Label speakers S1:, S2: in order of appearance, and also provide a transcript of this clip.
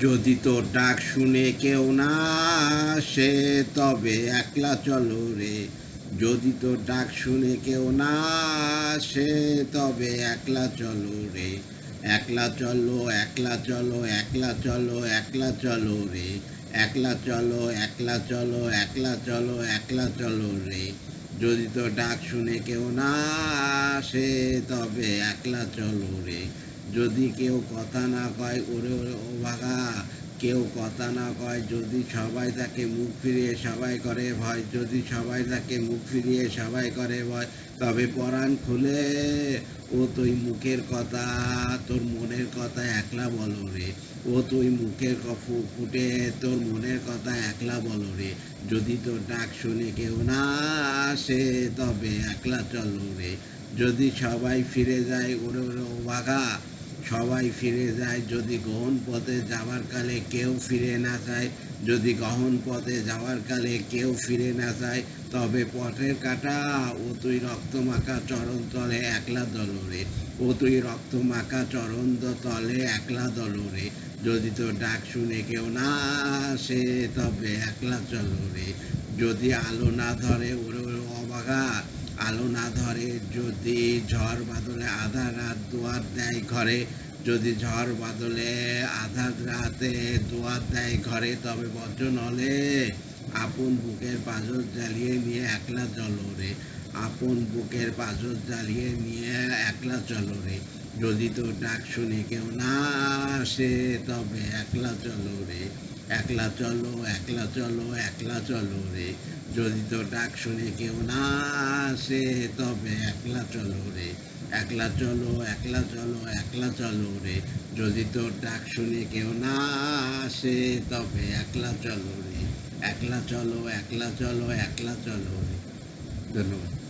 S1: যদি তোর ডাক শুনে কেউ না আসে তবে একলা চলো রে। যদি তোর ডাক শুনে কেউ না আসে তবে একলা চলো রে। একলা চলো, একলা চলো, একলা চলো, একলা চলো রে। একলা চলো, একলা চলো, একলা চলো, একলা চলো রে। যদি তোর ডাক শুনে কেউ না আসে তবে একলা চলো রে। যদি কেউ কথা না কয় ওরে ওরে ও ভাগা, কেউ কথা না কয়, যদি সবাই তাকে মুখ ফিরিয়ে সবাই করে ভয়, যদি সবাই তাকে মুখ ফিরিয়ে সবাই করে ভয়, তবে পরাণ খুলে ও তুই মুখের কথা, তোর মনের কথা একলা বলো রে। ও তুই মুখের ফুটে তোর মনের কথা একলা বলো রে। যদি তোর ডাক শুনে কেউ না আসে তবে একলা চলো রে। যদি সবাই ফিরে যায় ওরে ওরে ও ভাগা, সবাই ফিরে যায়, যদি গহন পথে যাওয়ার কালে কেউ ফিরে না যায়, যদি গহন পথে যাওয়ার কালে কেউ ফিরে না যায়, তবে পথের কাটা ও তুই রক্তমাখা চরণ তলে একলা দলরে। ও তুই রক্তমাখা চরণ তলে একলা দলরে। যদি তোর ডাক শুনে কেউ না আসে তবে একলা চলো রে। যদি আলো না ধরে ওরে ওরে অবাগা, আলো না ধরে, যদি ঝড় বাদলে আধা রাত দুয়ার দেয় ঘরে, যদি ঝড় বাদলে আধা রাতে দুয়ার দেয় ঘরে, তবে বজ্র নলে আপন বুকের পাঁজর জ্বালিয়ে নিয়ে একলা চলো রে। আপন বুকের পাঁজর জ্বালিয়ে নিয়ে একলা চলো রে। যদি তোর ডাক শুনে কেউ না আসে তবে একলা চলো রে। একলা চলো, একলা চলো, একলা চলো রে। যদি তোর ডাক শুনে কেউ না আসে তবে একলা চলো রে। একলা চলো, একলা চলো, একলা চলো রে। যদি তোর ডাক শুনে কেউ না আসে তবে একলা চলো রে। একলা চলো, একলা চলো, একলা চলো রে। ধন্যবাদ।